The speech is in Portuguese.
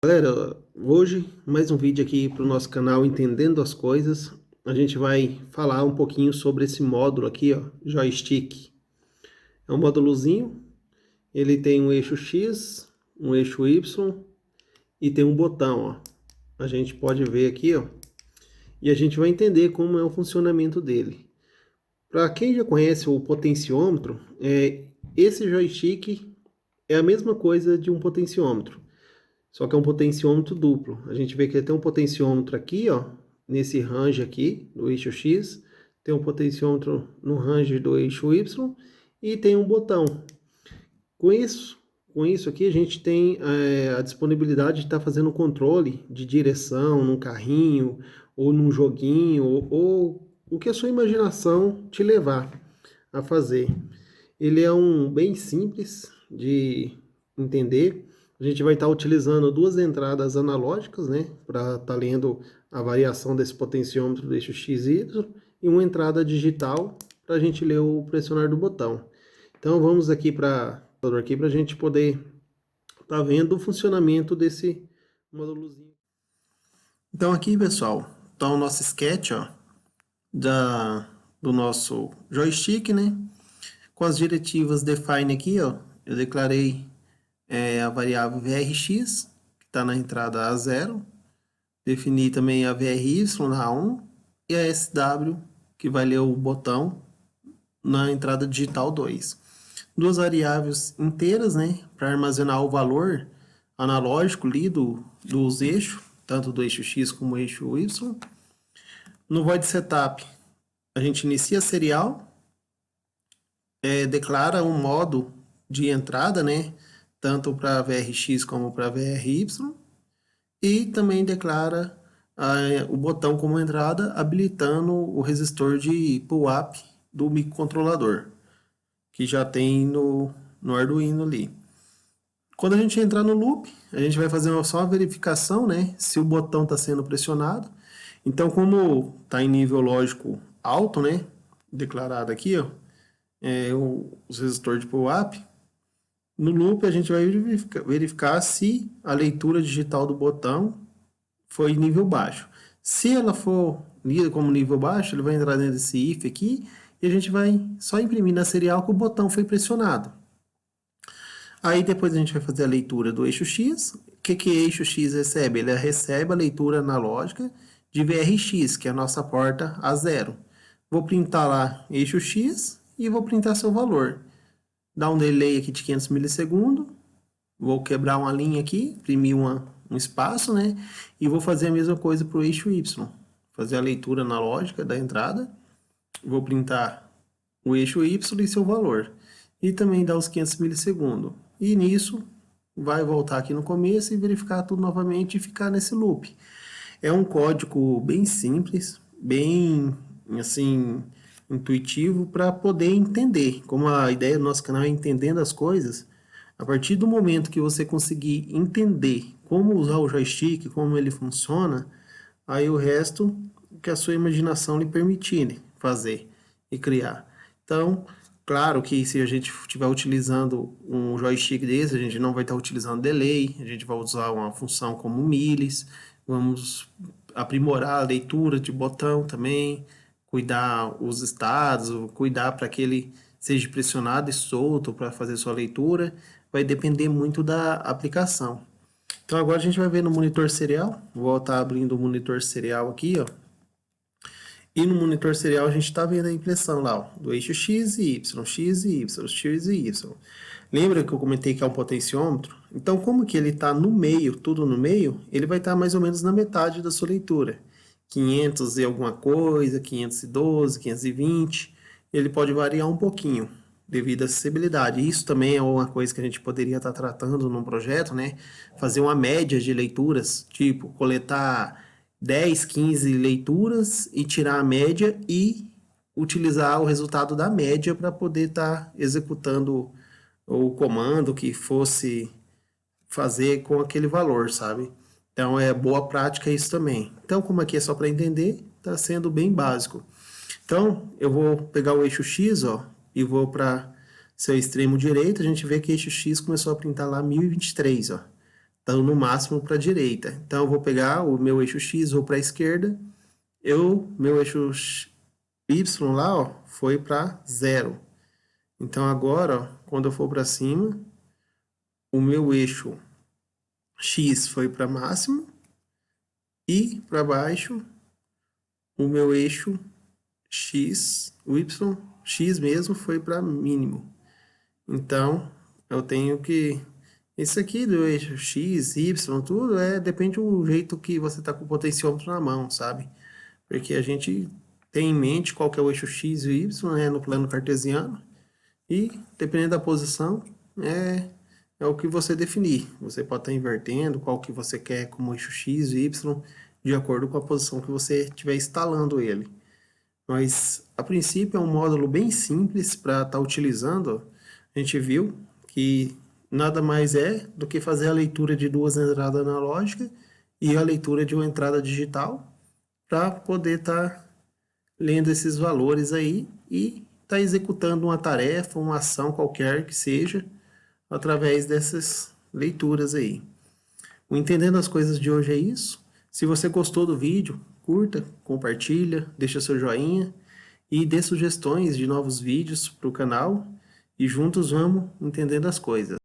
Galera, hoje mais um vídeo aqui para o nosso canal Entendendo as Coisas. A gente vai falar um pouquinho sobre esse módulo aqui, ó, joystick. É um módulozinho, ele tem um eixo X, um eixo Y e tem um botão, ó. A gente pode ver aqui, ó, e a gente vai entender como é o funcionamento dele. Para quem já conhece o potenciômetro, esse joystick é a mesma coisa de um potenciômetro. Só que é um potenciômetro duplo. A gente vê que tem um potenciômetro aqui, ó, nesse range aqui, do eixo X, tem um potenciômetro no range do eixo Y e tem um botão. Com isso aqui a gente tem a disponibilidade de estar fazendo controle de direção num carrinho, ou num joguinho, ou o que a sua imaginação te levar a fazer. Ele é bem simples de entender. A gente vai estar utilizando duas entradas analógicas, né, para estar lendo a variação desse potenciômetro do eixo X e Y, e uma entrada digital para a gente ler o pressionar do botão. Então vamos aqui para a gente poder estar vendo o funcionamento desse módulozinho. Então aqui, pessoal, está o nosso sketch, ó, do nosso joystick, né? Com as diretivas define aqui, ó, eu declarei a variável VRX, que está na entrada A0, defini também a VRY na A1 e a SW, que vai ler o botão na entrada digital 2. Duas variáveis inteiras, né, para armazenar o valor analógico ali dos eixos, tanto do eixo X como do eixo Y. No void setup, a gente inicia serial, declara um modo de entrada, né, tanto para VRX como para VRY, e também declara o botão como entrada, habilitando o resistor de pull-up do microcontrolador, que já tem no Arduino ali. Quando a gente entrar no loop, a gente vai fazer só uma verificação, né, se o botão está sendo pressionado. Então, como está em nível lógico alto, né, declarado aqui, ó, o resistor de pull-up, no loop a gente vai verificar se a leitura digital do botão foi nível baixo. Se ela for lida como nível baixo, ele vai entrar dentro desse if aqui e a gente vai só imprimir na serial que o botão foi pressionado. Aí depois a gente vai fazer a leitura do eixo X. O que eixo X recebe? Ele recebe a leitura analógica de VRX, que é a nossa porta A0. Vou printar lá eixo X e vou printar seu valor. Dá um delay aqui de 500 milissegundos. Vou quebrar uma linha aqui, imprimir um espaço, né? E vou fazer a mesma coisa para o eixo Y. Fazer a leitura analógica da entrada. Vou printar o eixo Y e seu valor. E também dar os 500 milissegundos. E nisso, vai voltar aqui no começo e verificar tudo novamente e ficar nesse loop. É um código bem simples, bem, assim, intuitivo para poder entender. Como a ideia do nosso canal é entendendo as coisas, a partir do momento que você conseguir entender como usar o joystick, como ele funciona, aí o resto que a sua imaginação lhe permitir fazer e criar. Então, claro que se a gente estiver utilizando um joystick desse, a gente não vai estar utilizando delay, a gente vai usar uma função como milis, vamos aprimorar a leitura de botão também, cuidar os estados, cuidar para que ele seja pressionado e solto para fazer sua leitura, vai depender muito da aplicação. Então agora a gente vai ver no monitor serial, vou estar abrindo o monitor serial aqui, ó. E no monitor serial a gente está vendo a impressão lá, ó, do eixo X e Y, X e Y, X e Y. Lembra que eu comentei que é um potenciômetro? Então, como que ele está no meio, tudo no meio, ele vai estar mais ou menos na metade da sua leitura. 500 e alguma coisa, 512, 520, ele pode variar um pouquinho devido à acessibilidade. Isso também é uma coisa que a gente poderia estar tratando num projeto, né? Fazer uma média de leituras, tipo, coletar 10, 15 leituras e tirar a média e utilizar o resultado da média para poder estar executando o comando que fosse fazer com aquele valor, sabe? Então é boa prática isso também. Então, como aqui é só para entender, está sendo bem básico. Então, eu vou pegar o eixo X, ó, e vou para seu extremo direito, a gente vê que eixo X começou a printar lá 1023, ó. estão no máximo para a direita. Então, eu vou pegar o meu eixo X, vou para a esquerda, meu eixo Y lá, ó, foi para 0. Então, agora, ó, quando eu for para cima, o meu eixo X foi para máximo e para baixo, o meu eixo X, o Y, X mesmo, foi para mínimo. Então, eu tenho que... Isso aqui do eixo X, Y, tudo, depende do jeito que você está com o potenciômetro na mão, sabe? Porque a gente tem em mente qual que é o eixo X e Y, né, no plano cartesiano, e dependendo da posição, é o que você definir. Você pode estar invertendo qual que você quer como eixo X e Y, de acordo com a posição que você estiver instalando ele. Mas, a princípio, é um módulo bem simples para estar utilizando. A gente viu que nada mais é do que fazer a leitura de duas entradas analógicas e a leitura de uma entrada digital para poder estar lendo esses valores aí e estar executando uma tarefa, uma ação qualquer que seja, através dessas leituras aí. O Entendendo as Coisas de hoje é isso. Se você gostou do vídeo, curta, compartilha, deixa seu joinha e dê sugestões de novos vídeos para o canal e juntos vamos entendendo as coisas.